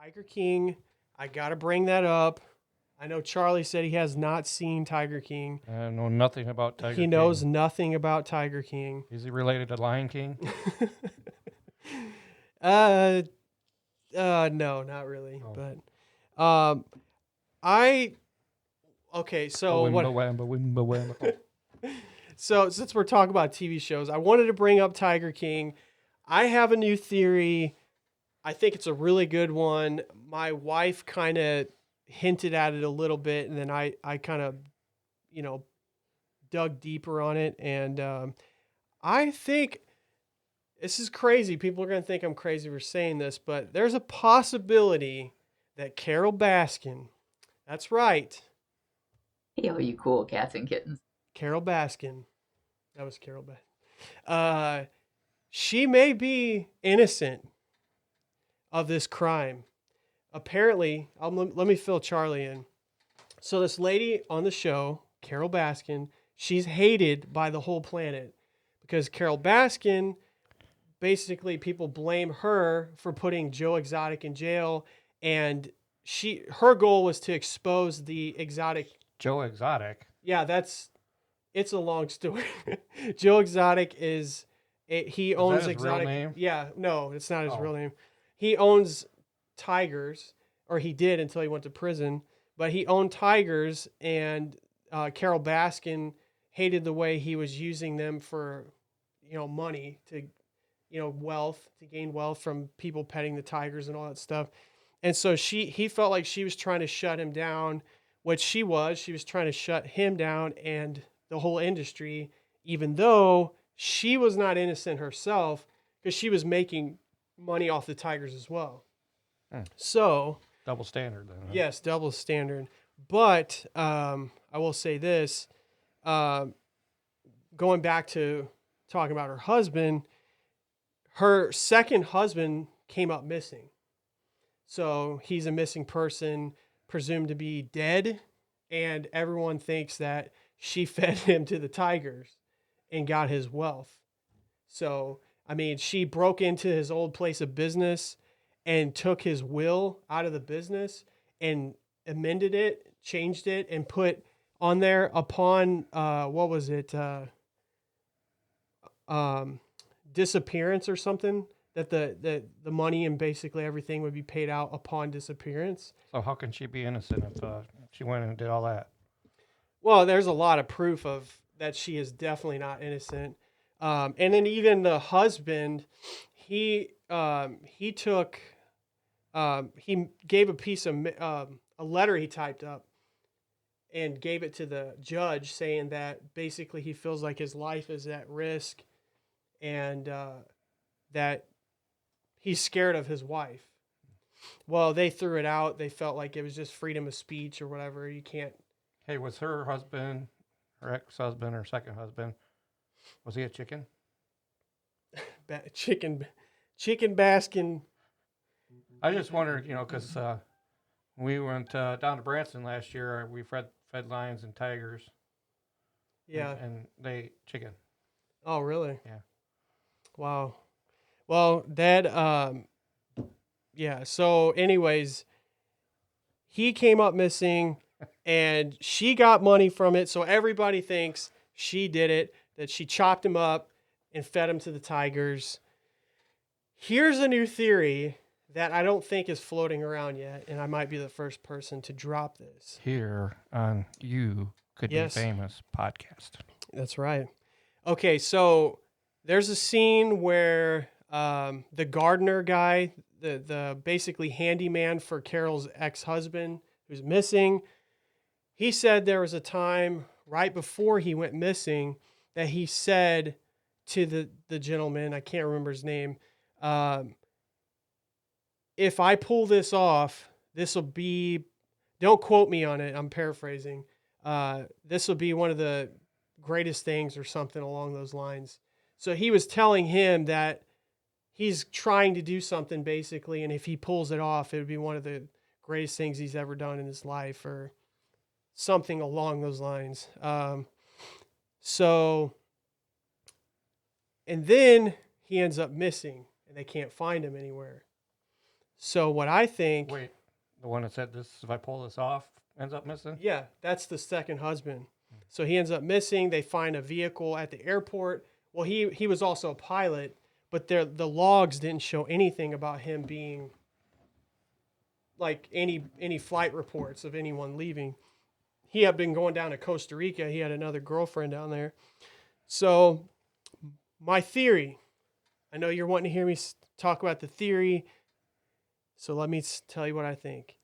Tiger King. I got to bring that up. I know Charlie said he has not seen Tiger King. I know nothing about Tiger He King. knows nothing about Tiger King. Is he related to Lion King? uh, no, not really. Oh. But, I okay. So what? So since we're talking about TV shows, I wanted to bring up Tiger King. I have a new theory. I think it's a really good one. My wife kind of hinted at it a little bit, and then I kind of, you know, dug deeper on it. And I think this is crazy. People are going to think I'm crazy for saying this, but there's a possibility that Carole Baskin, that's right, Hey, you cool cats and kittens. Carole Baskin, that was Carole Baskin. She may be innocent of this crime. Apparently, let me fill Charlie in. So this lady on the show, Carole Baskin, she's hated by the whole planet because Carole Baskin, basically people blame her for putting Joe Exotic in jail, and her goal was to expose the Exotic. Joe Exotic. Yeah, it's a long story. Joe Exotic he owns that his Exotic. real name? Yeah, no, it's not his Oh. real name. He owns tigers, or he did until he went to prison. But he owned tigers, and Carole Baskin hated the way he was using them for, money to, wealth, to gain wealth from people petting the tigers and all that stuff. And so he felt like she was trying to shut him down, which she was. She was trying to shut him down and the whole industry, even though she was not innocent herself because she was making money off the tigers as well. So double standard then. Huh? Yes, double standard. But I will say this, going back to talking about her husband, her second husband came up missing. So he's a missing person, presumed to be dead, and everyone thinks that she fed him to the tigers and got his wealth. So, I mean, she broke into his old place of business and took his will out of the business and amended it, changed it, and put on there upon what was it? Disappearance or something, that the money and basically everything would be paid out upon disappearance. So how can she be innocent if she went and did all that? Well, there's a lot of proof of that she is definitely not innocent. And then even the husband, he took he gave a piece of a letter he typed up and gave it to the judge saying that basically he feels like his life is at risk and that he's scared of his wife. Well, they threw it out. They felt like it was just freedom of speech or whatever. You can't. Hey, was her husband, her ex-husband, or second husband, was he a chicken? Chicken Baskin. I just wondered, because we went down to Branson last year. We fed lions and tigers. Yeah. And they chicken. Oh, really? Yeah. Wow. Well, that yeah. So, anyways, he came up missing, and she got money from it. So everybody thinks she did it. That she chopped him up and fed him to the tigers. Here's a new theory that I don't think is floating around yet, and I might be the first person to drop this. Here on You Could Be Famous podcast. That's right. Okay, so there's a scene where the gardener guy, the basically handyman for Carole's ex-husband who's missing, he said there was a time right before he went missing that he said to the gentleman, I can't remember his name, if I pull this off, this will be, don't quote me on it, I'm paraphrasing, this will be one of the greatest things or something along those lines. So he was telling him that he's trying to do something basically, and if he pulls it off, it would be one of the greatest things he's ever done in his life or something along those lines. And then he ends up missing and they can't find him anywhere. So what I think, Wait, the one that said this, if I pull this off, ends up missing? yeah, that's the second husband. So he ends up missing. They find a vehicle at the airport. Well, he was also a pilot, but the logs didn't show anything about him being like any flight reports of anyone leaving. He had been going down to Costa Rica. He had another girlfriend down there. So my theory, I know you're wanting to hear me talk about the theory. So let me tell you what I think.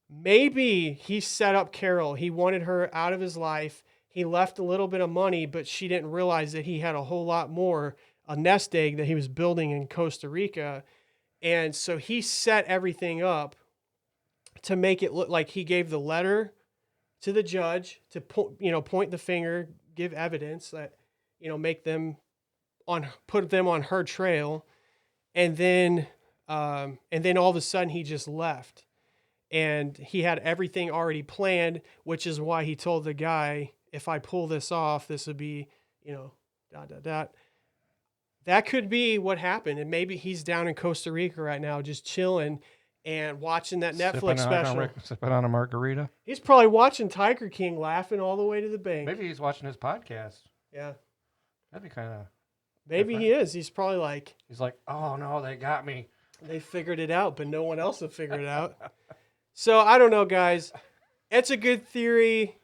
Maybe he set up Carole. He wanted her out of his life. He left a little bit of money, but she didn't realize that he had a whole lot more, a nest egg that he was building in Costa Rica. And so he set everything up to make it look like he gave the letter to the judge to point the finger, give evidence that, make them put them on her trail. And then all of a sudden he just left. And he had everything already planned, which is why he told the guy, if I pull this off, this would be, dot, dot, dot. That could be what happened. And maybe he's down in Costa Rica right now, just chilling and watching that Netflix special. Sipping on a margarita. He's probably watching Tiger King laughing all the way to the bank. Maybe he's watching his podcast. Yeah. That'd be kind of... Maybe he is. He's probably like... He's like, oh, no, they got me. They figured it out, but no one else have figured it out. So I don't know, guys. It's a good theory.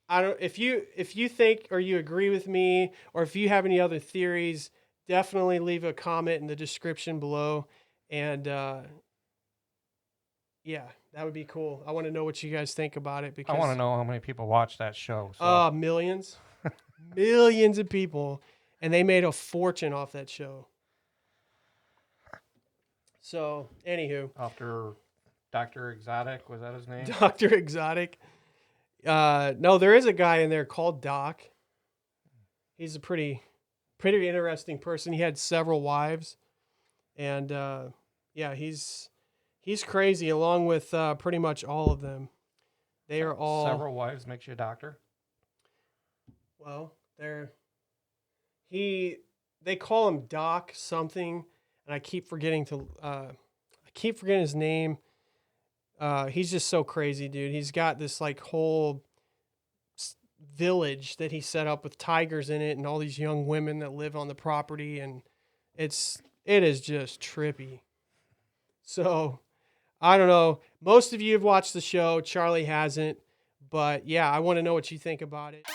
If you think or you agree with me, or if you have any other theories, definitely leave a comment in the description below. And yeah, that would be cool. I want to know what you guys think about it, because I want to know how many people watch that show. So. Millions, millions of people, and they made a fortune off that show. So, anywho, After Dr. Exotic, was that his name? Dr. Exotic. No, there is a guy in there called Doc. He's a pretty interesting person. He had several wives, and yeah, he's crazy, along with pretty much all of them. They are all Several wives makes you a doctor. Well, they call him Doc something, and I keep forgetting his name. He's just so crazy, dude. He's got this like whole village that he set up with tigers in it and all these young women that live on the property, and it is just trippy. So I don't know. Most of you have watched the show. Charlie hasn't, but yeah, I want to know what you think about it.